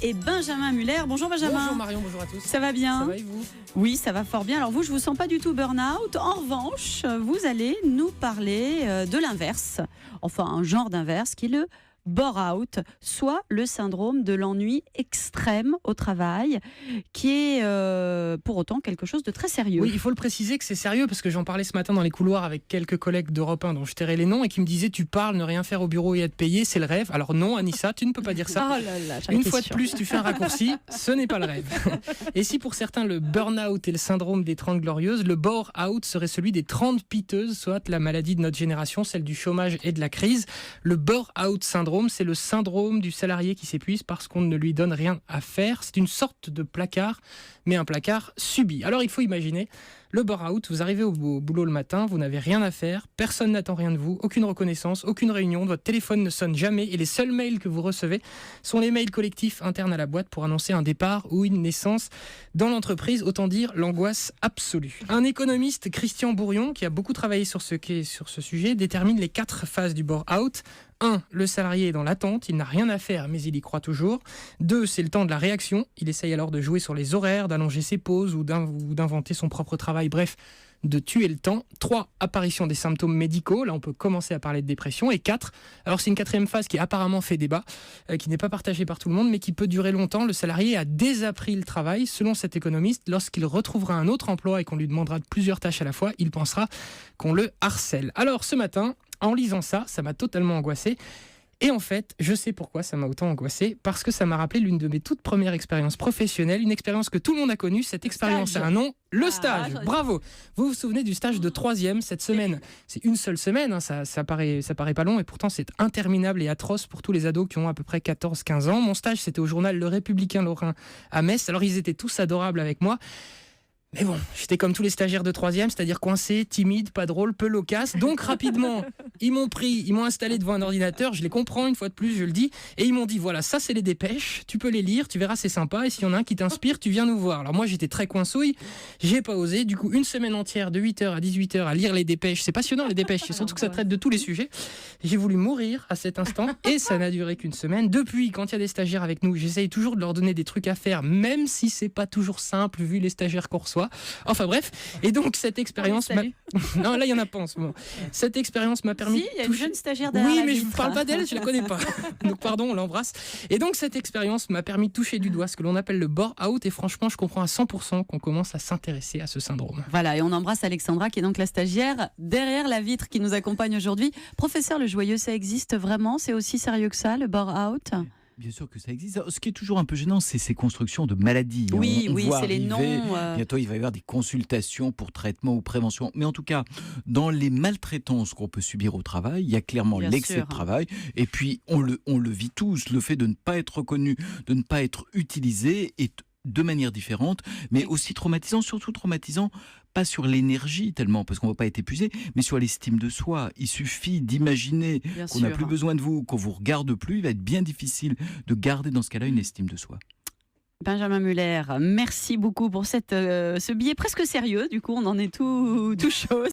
et Benjamin Muller. Bonjour Benjamin. Bonjour Marion, bonjour à tous. Ça va bien? Ça va et vous? Oui, ça va fort bien. Alors vous, je vous sens pas du tout burn-out. En revanche, vous allez nous parler de l'inverse. Enfin, un genre d'inverse qui est le bore-out, soit le syndrome de l'ennui extrême au travail, qui est pour autant quelque chose de très sérieux. Oui, il faut le préciser que c'est sérieux parce que j'en parlais ce matin dans les couloirs avec quelques collègues d'Europe 1 dont je tairai les noms et qui me disaient tu parles, ne rien faire au bureau et être payé, c'est le rêve. Alors non, Anissa, tu ne peux pas dire ça. Oh là là, Une fois de plus, tu fais un raccourci, ce n'est pas le rêve. Et si pour certains le burn-out est le syndrome des 30 glorieuses, le bore-out serait celui des 30 piteuses, soit la maladie de notre génération, celle du chômage et de la crise. Le bore-out syndrome, c'est le syndrome du salarié qui s'épuise parce qu'on ne lui donne rien à faire. C'est une sorte de placard, mais un placard subi. Alors il faut imaginer le bore-out, vous arrivez au boulot le matin, vous n'avez rien à faire, personne n'attend rien de vous, aucune reconnaissance, aucune réunion, votre téléphone ne sonne jamais et les seuls mails que vous recevez sont les mails collectifs internes à la boîte pour annoncer un départ ou une naissance dans l'entreprise, autant dire l'angoisse absolue. Un économiste, Christian Bourrion, qui a beaucoup travaillé sur ce sujet, détermine les 4 phases du bore-out. 1. Le salarié est dans l'attente, il n'a rien à faire mais il y croit toujours. 2. C'est le temps de la réaction, il essaye alors de jouer sur les horaires, d'allonger ses pauses ou d'inventer son propre travail, bref, de tuer le temps. 3. Apparition des symptômes médicaux, là on peut commencer à parler de dépression. Et 4. Alors c'est une 4e phase qui apparemment fait débat, qui n'est pas partagée par tout le monde mais qui peut durer longtemps. Le salarié a désappris le travail. Selon cet économiste, lorsqu'il retrouvera un autre emploi et qu'on lui demandera plusieurs tâches à la fois, il pensera qu'on le harcèle. Alors ce matin, en lisant ça m'a totalement angoissé. Et en fait, je sais pourquoi ça m'a autant angoissé, parce que ça m'a rappelé l'une de mes toutes premières expériences professionnelles, une expérience que tout le monde a connue. Cette expérience a un nom, le stage. Bravo. Vous vous souvenez du stage de 3e cette semaine? C'est une seule semaine, hein, ça paraît pas long, et pourtant c'est interminable et atroce pour tous les ados qui ont à peu près 14-15 ans. Mon stage, c'était au journal Le Républicain Lorrain à Metz. Alors ils étaient tous adorables avec moi. Mais bon, j'étais comme tous les stagiaires de 3e, c'est-à-dire coincé, timide, pas drôle, peu loquace. Donc rapidement, ils m'ont installé devant un ordinateur, je les comprends une fois de plus, je le dis, et ils m'ont dit voilà, ça c'est les dépêches, tu peux les lire, tu verras c'est sympa, et s'il y en a un qui t'inspire, tu viens nous voir. Alors moi j'étais très coincouille, j'ai pas osé, du coup une semaine entière de 8h à 18h à lire les dépêches, c'est passionnant les dépêches, surtout que ça traite de tous les sujets. J'ai voulu mourir à cet instant, et ça n'a duré qu'une semaine. Depuis, quand il y a des stagiaires avec nous, j'essaye toujours de leur donner des trucs à faire, même si c'est pas toujours simple vu les stagiaires qu'on reçoit. Enfin bref, et donc cette expérience non, là il y en a pas en ce moment. Cette expérience m'a permis... Si, il y a une jeune stagiaire derrière Oui, la mais vitre. je ne parle pas d'elle, je la connais pas. Donc pardon, on l'embrasse. Et donc cette expérience m'a permis de toucher du doigt ce que l'on appelle le bore-out, et franchement, je comprends à 100% qu'on commence à s'intéresser à ce syndrome. Voilà, et on embrasse Alexandra, qui est donc la stagiaire derrière la vitre qui nous accompagne aujourd'hui. Professeur Le Joyeux, ça existe vraiment? C'est aussi sérieux que ça, le bore-out? Bien sûr que ça existe. Ce qui est toujours un peu gênant, c'est ces constructions de maladies. Oui, on voit c'est les arriver, noms. Bientôt, il va y avoir des consultations pour traitement ou prévention. Mais en tout cas, dans les maltraitances qu'on peut subir au travail, il y a clairement l'excès de travail. Et puis, on le vit tous. Le fait de ne pas être reconnu, de ne pas être utilisé est de manière différente, mais aussi traumatisant, surtout traumatisant, pas sur l'énergie tellement, parce qu'on ne va pas être épuisé, mais sur l'estime de soi. Il suffit d'imaginer qu'on n'a plus besoin de vous, qu'on vous regarde plus, il va être bien difficile de garder dans ce cas-là une estime de soi. Benjamin Muller, merci beaucoup pour ce billet presque sérieux, du coup on en est tout chaud.